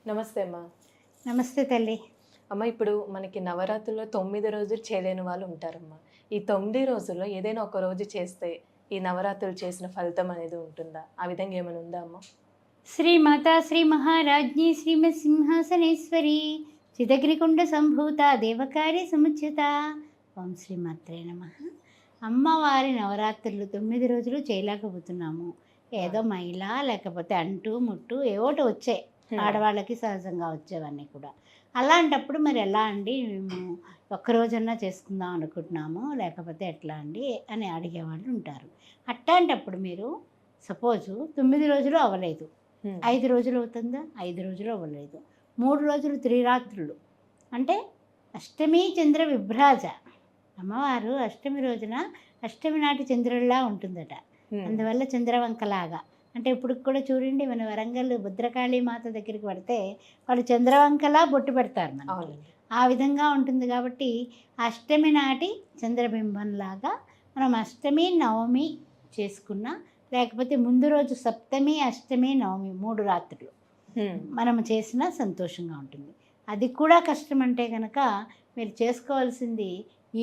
నమస్తే అమ్మా. నమస్తే తల్లి. అమ్మ, ఇప్పుడు మనకి నవరాత్రుల్లో 9 రోజులు చేయలేని వాళ్ళు ఉంటారమ్మా. ఈ 9 రోజుల్లో ఏదైనా ఒక రోజు చేస్తే ఈ నవరాత్రులు చేసిన ఫలితం అనేది ఉంటుందా? ఆ విధంగా ఏమైనా ఉందా అమ్మ? శ్రీమాతా శ్రీ మహారాజ్ఞి శ్రీమత్ సింహాసనేశ్వరి చిదగ్నికుండ సంభూత దేవకార్య సముచ్యత. ఓం శ్రీమాత్రే నమః. అమ్మవారి నవరాత్రులు 9 రోజులు చేయలేకపోతున్నాము. ఏదో మైల లేకపోతే అంటు ముట్టు ఏవోటి వచ్చాయి, ఆడవాళ్ళకి సహజంగా వచ్చేవన్నీ కూడా. అలాంటప్పుడు మరి ఎలా అండి, మేము ఒక్కరోజన్నా చేసుకుందాం అనుకుంటున్నాము, లేకపోతే ఎట్లా అండి అని అడిగేవాళ్ళు ఉంటారు. అట్లాంటప్పుడు మీరు సపోజు 9 రోజులు అవ్వలేదు, 5 రోజులు అవుతుందా? 5 రోజులు అవ్వలేదు, 3 రోజులు త్రిరాత్రులు అంటే అష్టమి చంద్ర విభ్రాజ. అమ్మవారు అష్టమి రోజున అష్టమి నాటి చంద్రుడిలా ఉంటుందట. అందువల్ల చంద్రవంకలాగా అంటే ఇప్పుడు కూడా చూడండి, మన వరంగల్ భద్రకాళీ మాత దగ్గరికి పడితే వాళ్ళు చంద్రవంకలా బొట్టు పెడతారు మనకి. ఆ విధంగా ఉంటుంది కాబట్టి అష్టమి నాటి చంద్రబింబంలాగా మనం అష్టమి నవమి చేసుకున్నా, లేకపోతే ముందు రోజు సప్తమి అష్టమి నవమి 3 రాత్రులు మనము చేసినా సంతోషంగా ఉంటుంది. అది కూడా కష్టం అంటే కనుక మీరు చేసుకోవాల్సింది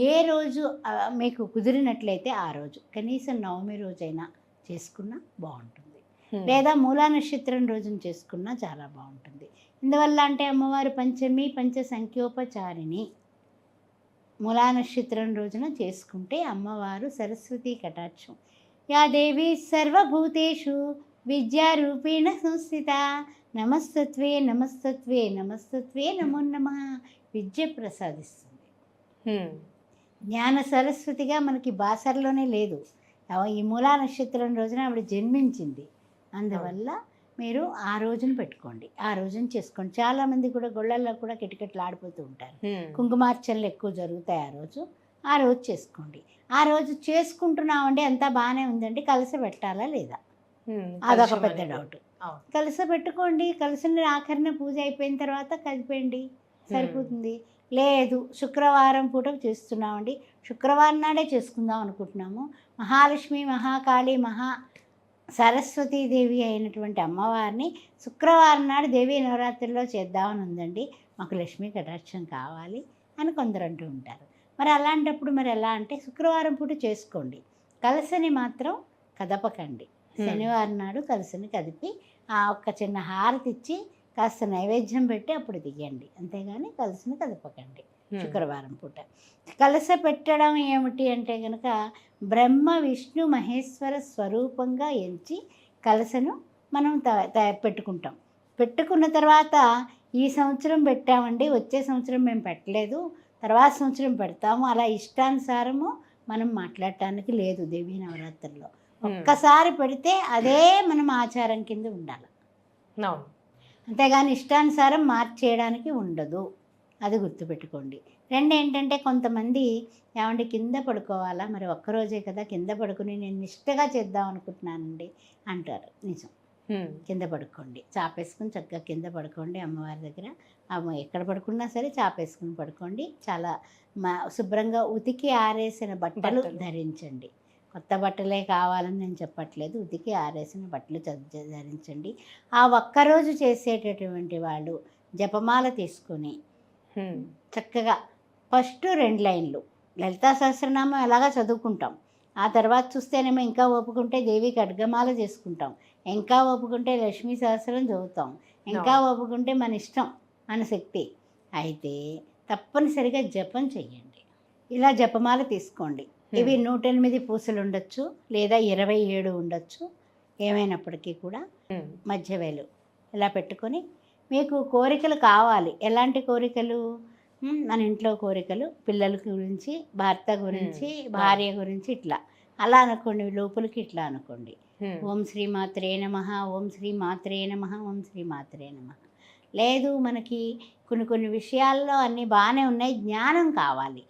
ఏ రోజు మీకు కుదిరినట్లయితే ఆ రోజు, కనీసం నవమి రోజైనా చేసుకున్నా బాగుంటుంది, లేదా మూలా నక్షత్రం రోజున చేసుకున్నా చాలా బాగుంటుంది. ఎందువల్ల అంటే అమ్మవారు పంచమి పంచ సంఖ్యోపచారిణి. మూలా నక్షత్రం రోజున చేసుకుంటే అమ్మవారు సరస్వతీ కటాక్షం. యా దేవి సర్వభూతేషు విద్యారూపేణ సంస్థిత నమస్తత్వే నమస్తత్వే నమస్తత్వే నమో నమః విద్య ప్రసాదిస్తుంది. జ్ఞాన సరస్వతిగా మనకి బాసరలోనే లేదు. ఈ మూలా నక్షత్రం రోజున ఆవిడ జన్మించింది. అందువల్ల మీరు ఆ రోజున పెట్టుకోండి, ఆ రోజున చేసుకోండి. చాలామంది కూడా గొళ్ళల్లో కూడా కిటకిటలు ఆడిపోతూ ఉంటారు. కుంకుమార్చనలు ఎక్కువ జరుగుతాయి ఆ రోజు చేసుకోండి. ఆ రోజు చేసుకుంటున్నామండి, అంతా బాగానే ఉందండి, కలిసి పెట్టాలా లేదా అదొక పెద్ద డౌట్. కలిసి పెట్టుకోండి, కలిసిన ఆఖరణ పూజ అయిపోయిన తర్వాత కలిపేయండి, సరిపోతుంది. లేదు శుక్రవారం పూట చేస్తున్నామండి, శుక్రవారం నాడే చేసుకుందాం అనుకుంటున్నాము, మహాలక్ష్మి మహాకాళి సరస్వతీదేవి అయినటువంటి అమ్మవారిని శుక్రవారం నాడు దేవీ నవరాత్రుల్లో చేద్దామని ఉందండి, మాకు లక్ష్మీ కటాక్షం కావాలి అని కొందరు అంటూ ఉంటారు. మరి అలాంటప్పుడు మరి ఎలా అంటే శుక్రవారం పూట చేసుకోండి, కలసని మాత్రం కదపకండి. శనివారం నాడు కలసని కదిపి ఆ ఒక్క చిన్న హారతి ఇచ్చి కాస్త నైవేద్యం పెట్టి అప్పుడు దిగండి, అంతేగాని కలసని కదపకండి. శుక్రవారం పూట కలస పెట్టడం ఏమిటి అంటే కనుక బ్రహ్మ విష్ణు మహేశ్వర స్వరూపంగా ఎంచి కలసను మనం పెట్టుకుంటాం. పెట్టుకున్న తర్వాత ఈ సంవత్సరం పెట్టామండి, వచ్చే సంవత్సరం మేము పెట్టలేదు, తర్వాత సంవత్సరం పెడతాము, అలా ఇష్టానుసారము మనం మాట్లాడటానికి లేదు. దేవీ నవరాత్రుల్లో ఒక్కసారి పెడితే అదే మనం ఆచారం కింద ఉండాలి, అంతేగాని ఇష్టానుసారం మార్చేయడానికి ఉండదు. అది గుర్తుపెట్టుకోండి. రెండు ఏంటంటే కొంతమంది ఏమంటే కింద పడుకోవాలా, మరి ఒక్కరోజే కదా కింద పడుకుని నేను నిష్టగా చేద్దాం అనుకుంటున్నానండి అంటారు. నిజం, కింద పడుకోండి, చాపేసుకుని చక్కగా కింద పడుకోండి అమ్మవారి దగ్గర. ఎక్కడ పడుకున్నా సరే చాపేసుకుని పడుకోండి. చాలా శుభ్రంగా ఉతికి ఆరేసిన బట్టలు ధరించండి. కొత్త బట్టలే కావాలని నేను చెప్పట్లేదు, ఉతికి ఆరేసిన బట్టలు ధరించండి. ఆ ఒక్కరోజు చేసేటటువంటి వాళ్ళు జపమాల తీసుకొని చక్కగా ఫస్ట్ 2 లైన్లు లలితా సహస్రనామం ఎలాగా చదువుకుంటాం, ఆ తర్వాత చూస్తేనేమో ఇంకా ఒప్పుకుంటే దేవి ఖడ్గమాల చేసుకుంటాం, ఇంకా ఒప్పుకుంటే లక్ష్మీ సహస్రం చదువుతాం, ఇంకా ఒప్పుకుంటే మన ఇష్టం, మన శక్తి. అయితే తప్పనిసరిగా జపం చెయ్యండి. ఇలా జపమాల తీసుకోండి. ఇవి 108 పూసలు ఉండొచ్చు, లేదా 27 ఉండొచ్చు, ఏమైనప్పటికీ కూడా మధ్యవేలు ఇలా పెట్టుకొని మీకు కోరికలు కావాలి. ఎలాంటి కోరికలు? మన ఇంట్లో కోరికలు, పిల్లల గురించి, భర్త గురించి, భార్య గురించి, ఇట్లా అలా అనుకోండి. లోపలికి ఇట్లా అనుకోండి, ఓం శ్రీ మాత్రే నమః, ఓం శ్రీ మాత్రే నమః, ఓం శ్రీ మాత్రే నమః. లేదు మనకి కొన్ని విషయాల్లో అన్నీ బాగానే ఉన్నాయి, జ్ఞానం కావాలి,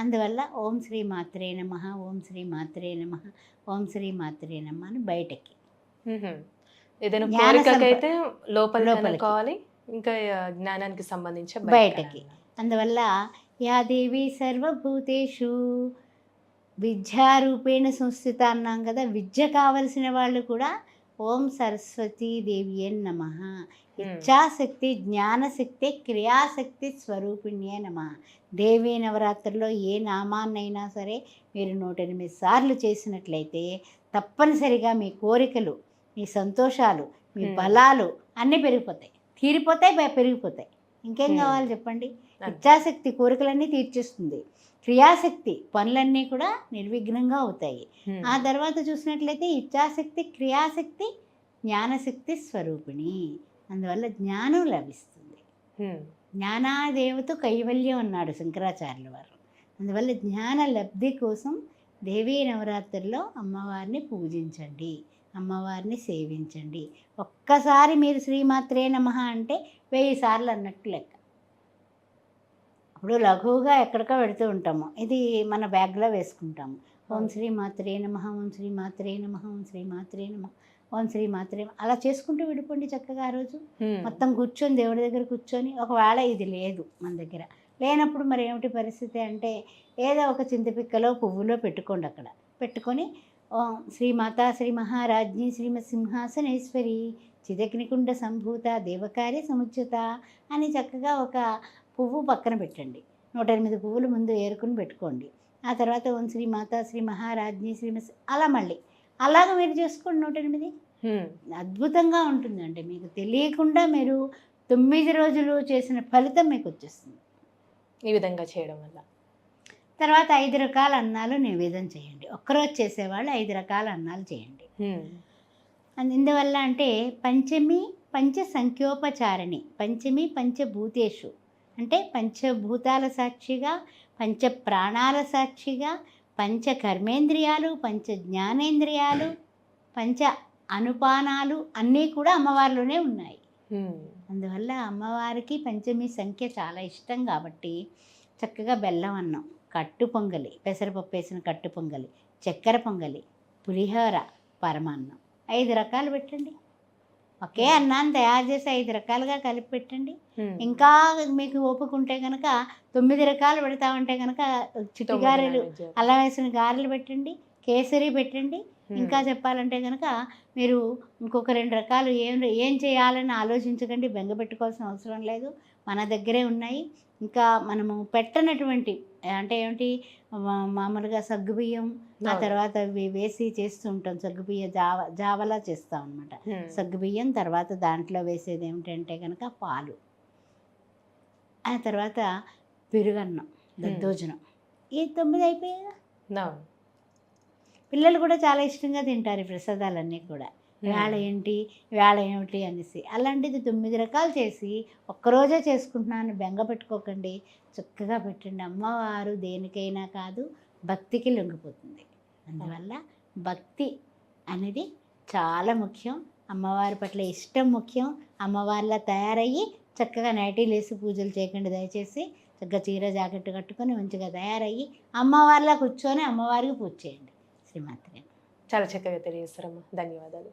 అందువల్ల ఓం శ్రీ మాత్రే నమః, ఓం శ్రీ మాత్రే నమః, ఓం శ్రీ మాత్రే నమః అని బయటకి ఏదైనా కోరికకైతే లోపలికి, ఇంకా జ్ఞానానికి సంబంధించి బయటకి. అందువల్ల యా దేవి సర్వభూతేషు విద్యారూపేణ సంస్థిత అన్నాం కదా. విద్య కావలసిన వాళ్ళు కూడా ఓం సరస్వతీ దేవియే నమః. ఇచ్ఛాశక్తి, జ్ఞానశక్తి, క్రియాశక్తి స్వరూపిణ్యే నమః. దేవీ నవరాత్రుల్లో ఏ నామాన్నైనా సరే మీరు 108 సార్లు చేసినట్లయితే తప్పనిసరిగా మీ కోరికలు, మీ సంతోషాలు, మీ బలాలు అన్నీ పెరిగిపోతాయి, తీరిపోతాయి, పెరిగిపోతాయి. ఇంకేం కావాలి చెప్పండి? ఇచ్ఛాశక్తి కోరికలన్నీ తీర్చేస్తుంది. క్రియాశక్తి పనులన్నీ కూడా నిర్విఘ్నంగా అవుతాయి. ఆ తర్వాత చూసినట్లయితే ఇచ్ఛాశక్తి, క్రియాశక్తి, జ్ఞానశక్తి స్వరూపిణి. అందువల్ల జ్ఞానం లభిస్తుంది. జ్ఞానాదేవత కైవల్యం అన్నాడు శంకరాచార్యుల వారు. అందువల్ల జ్ఞాన లబ్ధి కోసం దేవీ నవరాత్రుల్లో అమ్మవారిని పూజించండి, అమ్మవారిని సేవించండి. ఒక్కసారి మీరు శ్రీమాత్రే నమః అంటే 1000 సార్లు అన్నట్టు లెక్క. ఇప్పుడు లఘువుగా ఎక్కడికో పెడుతూ ఉంటాము, ఇది మన బ్యాగ్లో వేసుకుంటాము. ఓం శ్రీ మాత్రే నమః, ఓం శ్రీ మాత్రే నమః, ఓం శ్రీ మాత్రే నమః, ఓం శ్రీ మాత్రే అలా చేసుకుంటూ విడిపోండి చక్కగా. ఆ రోజు మొత్తం కూర్చొని దేవుడి దగ్గర కూర్చొని, ఒకవేళ ఇది లేదు మన దగ్గర, లేనప్పుడు మరి ఏమిటి పరిస్థితి అంటే ఏదో ఒక చింతపిక్కలో పువ్వులో పెట్టుకోండి. అక్కడ పెట్టుకొని ఓం శ్రీమాతా శ్రీ మహారాజ్ఞి శ్రీమత్ సింహాసనేశ్వరి చిదగ్నికుండ సంభూత దేవకార్య సముచ్యత అని చక్కగా ఒక పువ్వు పక్కన పెట్టండి. 108 పువ్వులు ముందు ఏరుకుని పెట్టుకోండి. ఆ తర్వాత ఓం శ్రీ మాతా శ్రీ మహారాజ్ఞి శ్రీమత్ అలా మళ్ళీ అలాగ మీరు చేసుకోండి 108. అద్భుతంగా ఉంటుందండి. మీకు తెలియకుండా మీరు 9 రోజులు చేసిన ఫలితం మీకు వచ్చేస్తుంది ఈ విధంగా చేయడం వల్ల. తర్వాత 5 రకాల అన్నాలు నివేదన చేయండి. ఒక్కరోజు చేసేవాళ్ళు 5 రకాల అన్నాలు చేయండి. ఇందువల్ల అంటే పంచమి పంచ సంఖ్యోపచారిణి, పంచమి పంచభూతేషు అంటే పంచభూతాల సాక్షిగా, పంచ ప్రాణాల సాక్షిగా, పంచ కర్మేంద్రియాలు, పంచ జ్ఞానేంద్రియాలు, పంచ అనుపానాలు అన్నీ కూడా అమ్మవారిలోనే ఉన్నాయి. అందువల్ల అమ్మవారికి పంచమి సంఖ్య చాలా ఇష్టం కాబట్టి చక్కగా బెల్లం అన్నం, కట్టు పొంగలి, పెసరపప్పు వేసిన కట్టు పొంగలి, చక్కెర పొంగలి, పులిహోర, పరమాన్నం 5 రకాలు పెట్టండి. ఒకే అన్నాన్ని తయారు చేసి 5 రకాలుగా కలిపి పెట్టండి. ఇంకా మీకు ఓపిక ఉంటే కనుక 9 రకాలు పెడతామంటే కనుక చిట్టి గారెలు, అల్లం వేసిన గారెలు పెట్టండి, కేసరి పెట్టండి. ఇంకా చెప్పాలంటే కనుక మీరు ఇంకొక 2 రకాలు ఏం చేయాలని ఆలోచించకండి, బెంగ పెట్టుకోవాల్సిన అవసరం లేదు, మన దగ్గరే ఉన్నాయి. ఇంకా మనము పెట్టనటువంటి అంటే ఏమిటి, మామూలుగా సగ్గుబియ్యం ఆ తర్వాత వేసి చేస్తూ ఉంటాం. సగ్గుబియ్య జావలా చేస్తాం అనమాట. సగ్గుబియ్యం తర్వాత దాంట్లో వేసేది ఏమిటంటే కనుక పాలు, ఆ తర్వాత పెరుగన్నం, దద్దోజనం, ఈ 9 అయిపోయాయి. పిల్లలు కూడా చాలా ఇష్టంగా తింటారు ఈ ప్రసాదాలన్నీ కూడా. వేళ ఏంటి వేళ ఏమిటి అనేసి అలాంటిది 9 రకాలు చేసి ఒక్కరోజే చేసుకుంటున్నాను బెంగ పెట్టుకోకండి, చక్కగా పెట్టండి. అమ్మవారు దేనికైనా కాదు, భక్తికి లొంగిపోతుంది. అందువల్ల భక్తి అనేది చాలా ముఖ్యం. అమ్మవారి పట్ల ఇష్టం ముఖ్యం. అమ్మవారిలా తయారయ్యి చక్కగా నైటీలు వేసి పూజలు చేయకండి దయచేసి. చక్కగా చీర జాకెట్ కట్టుకొని మంచిగా తయారయ్యి అమ్మవారిలా కూర్చొని అమ్మవారికి పూజ చేయండి. శ్రీమాత్రే. చాలా చక్కగా తెలియజేస్తారమ్మా, ధన్యవాదాలు.